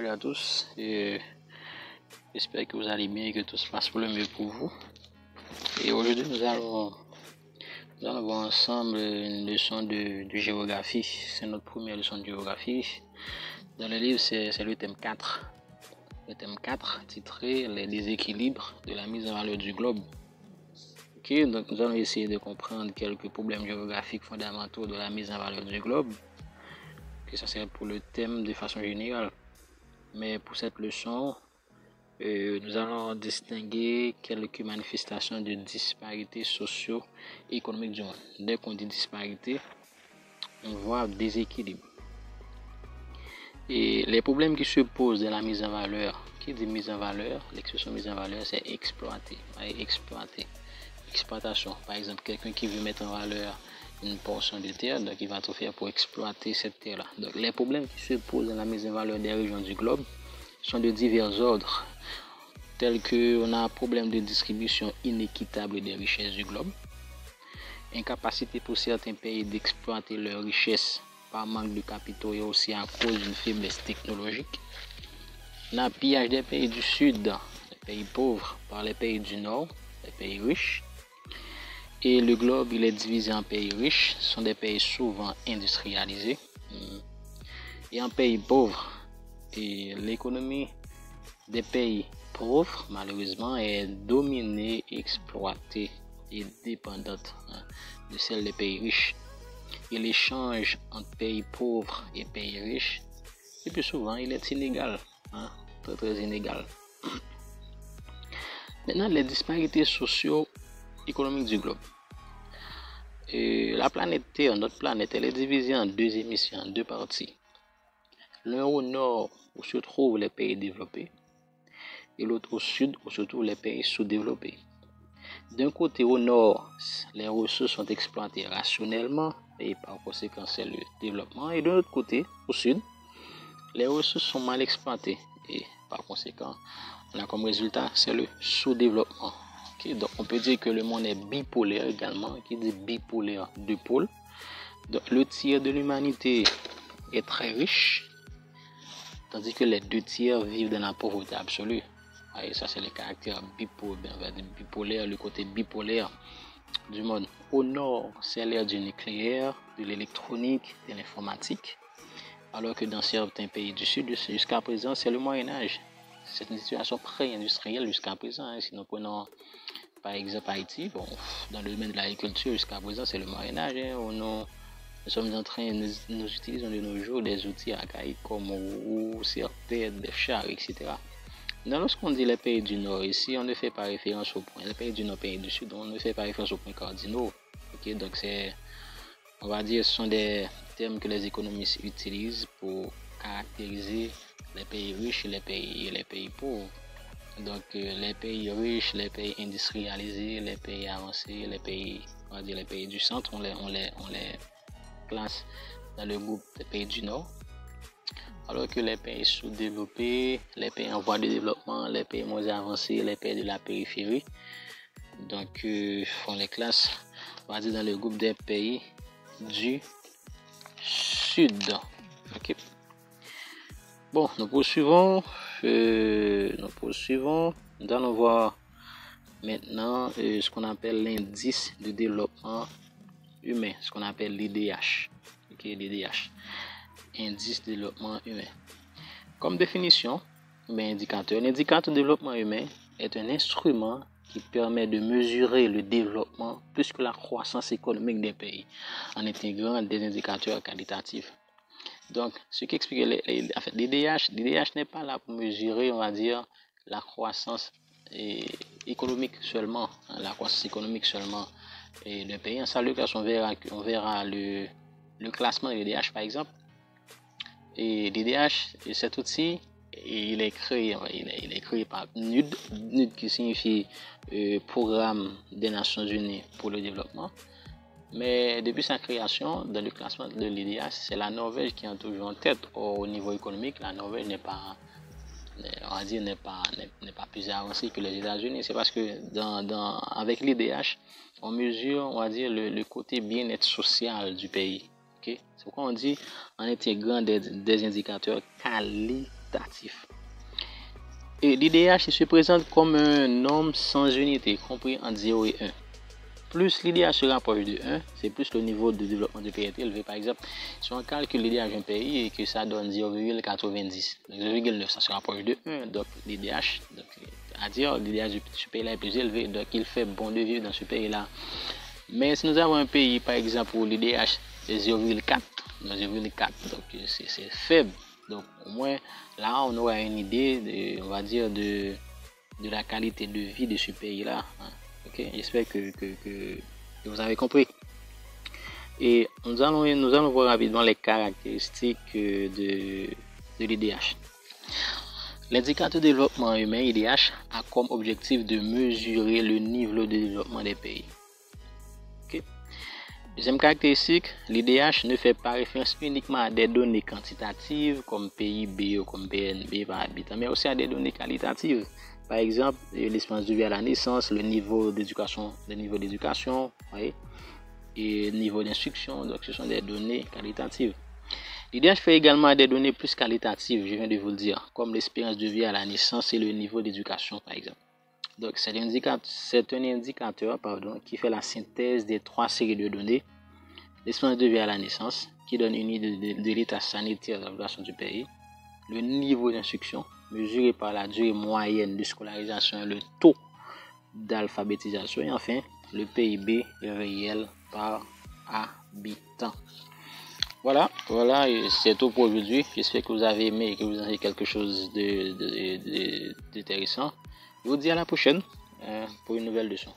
Salut à tous, j'espère que vous allez bien et que tout se passe pour le mieux pour vous. Et aujourd'hui, nous allons voir ensemble une leçon de géographie. C'est notre première leçon de géographie. Dans le livre, c'est le thème 4. Le thème 4, titré Les déséquilibres de la mise en valeur du globe. Ok, donc nous allons essayer de comprendre quelques problèmes géographiques fondamentaux de la mise en valeur du globe. Que ça c'est pour le thème de façon générale. Mais pour cette leçon, nous allons distinguer quelques manifestations de disparités socio-économiques du monde. Dès qu'on dit disparité, on voit déséquilibre. Et les problèmes qui se posent dans la mise en valeur, qui dit mise en valeur, l'expression mise en valeur, c'est exploiter. Exploitation. Par exemple, quelqu'un qui veut mettre en valeur une portion de terre, donc il va tout faire pour exploiter cette terre-là. Donc les problèmes qui se posent dans la mise en valeur des régions du globe sont de divers ordres, tels qu'on a un problème de distribution inéquitable des richesses du globe, incapacité pour certains pays d'exploiter leurs richesses par manque de capitaux et aussi à cause d'une faiblesse technologique, un pillage des pays du sud, les pays pauvres, par les pays du nord, les pays riches. Et le globe, il est divisé en pays riches, ce sont des pays souvent industrialisés, et en pays pauvres. Et l'économie des pays pauvres, malheureusement, est dominée, exploitée et dépendante de celle des pays riches. Et l'échange entre pays pauvres et pays riches, le plus souvent, il est illégal, très inégal. Maintenant, les disparités socio-économiques du globe. La planète Terre, notre planète, elle est divisée en deux hémisphères, en deux parties. L'un au nord, où se trouvent les pays développés, et l'autre au sud, où se trouvent les pays sous-développés. D'un côté, au nord, les ressources sont exploitées rationnellement, et par conséquent, c'est le développement. Et de l'autre côté, au sud, les ressources sont mal exploitées, et par conséquent, on a comme résultat, c'est le sous-développement. Okay, donc on peut dire que le monde est bipolaire également, qui dit bipolaire, deux pôles. Donc le tiers de l'humanité est très riche, tandis que les deux tiers vivent dans la pauvreté absolue. Et ça c'est le caractère bipolaire, le côté bipolaire du monde. Au nord, c'est l'ère du nucléaire, de l'électronique, de l'informatique, alors que dans certains pays du sud, jusqu'à présent, c'est le Moyen-Âge. C'est une situation pré-industrielle jusqu'à présent. Si nous prenons par exemple Haïti, dans le domaine de l'agriculture, jusqu'à présent, c'est le Moyen-Âge. Nous sommes en train, nous utilisons de nos jours des outils archaïques comme roues, serpents, des chars, etc. Lorsqu'on dit les pays du Nord ici, on ne fait pas référence au point. Les pays du Nord, pays du Sud, on ne fait pas référence aux points cardinaux. Okay? Donc, on va dire, ce sont des termes que les économistes utilisent pour caractériser les pays riches et les pays pauvres. Donc les pays riches, les pays industrialisés, les pays avancés, les pays du centre, on les classe dans le groupe des pays du Nord. Alors que les pays sous-développés, les pays en voie de développement, les pays moins avancés, les pays de la périphérie, donc on les classe, on va dire, dans le groupe des pays du Sud. Okay. Bon, nous poursuivons. Nous allons voir maintenant ce qu'on appelle l'indice de développement humain, ce qu'on appelle l'IDH. Okay, l'IDH, indice de développement humain. Comme définition, indicateur, l'indicateur de développement humain est un instrument qui permet de mesurer le développement plus que la croissance économique des pays en intégrant des indicateurs qualitatifs. Donc, ce qui explique l'IDH n'est pas là pour mesurer, on va dire, la croissance économique seulement, la croissance économique seulement d'un pays. En salle de classe, on verra le classement de l'IDH par exemple. Et l'IDH, cet outil, il est créé par NUD qui signifie Programme des Nations Unies pour le développement. Mais depuis sa création, dans le classement de l'IDH, c'est la Norvège qui est toujours en tête. Au niveau économique, la Norvège n'est pas plus avancée que les États-Unis. C'est parce que avec l'IDH, on mesure, on va dire, le côté bien-être social du pays. Okay? C'est pourquoi on dit en intégrant des indicateurs qualitatifs. quantitatif. Et l'IDH se présente comme un nombre sans unité, compris entre 0 et 1. Plus l'IDH se rapproche de 1, c'est plus le niveau de développement du pays est élevé. Par exemple, si on calcule l'IDH d'un pays et que ça donne 0,90, 0,9, ça se rapproche de 1, donc l'IDH, à dire l'IDH de ce pays-là est plus élevé, donc il fait bon de vivre dans ce pays-là. Mais si nous avons un pays, par exemple, où l'IDH est 0,4, donc c'est faible. Donc au moins là on aura une idée on va dire de la qualité de vie de ce pays là, hein. Ok, j'espère que vous avez compris. Et nous allons voir rapidement les caractéristiques de l'IDH. L'indicateur de développement humain IDH a comme objectif de mesurer le niveau de développement des pays. Okay. Deuxième caractéristique, l'IDH ne fait pas référence uniquement à des données quantitatives comme PIB ou comme PNB par habitant, mais aussi à des données qualitatives. Par exemple, l'espérance de vie à la naissance, le niveau d'éducation, et le niveau d'instruction. Donc, ce sont des données qualitatives. L'IDH fait également des données plus qualitatives, je viens de vous le dire, comme l'espérance de vie à la naissance et le niveau d'éducation, par exemple. Donc, c'est un indicateur qui fait la synthèse des trois séries de données. L'espérance de vie à la naissance, qui donne une idée de l'état sanitaire de la population du pays. Le niveau d'instruction, mesuré par la durée moyenne de scolarisation et le taux d'alphabétisation. Et enfin, le PIB réel par habitant. Voilà, c'est tout pour aujourd'hui. J'espère que vous avez aimé et que vous avez quelque chose d'intéressant. Je vous dis à la prochaine pour une nouvelle leçon.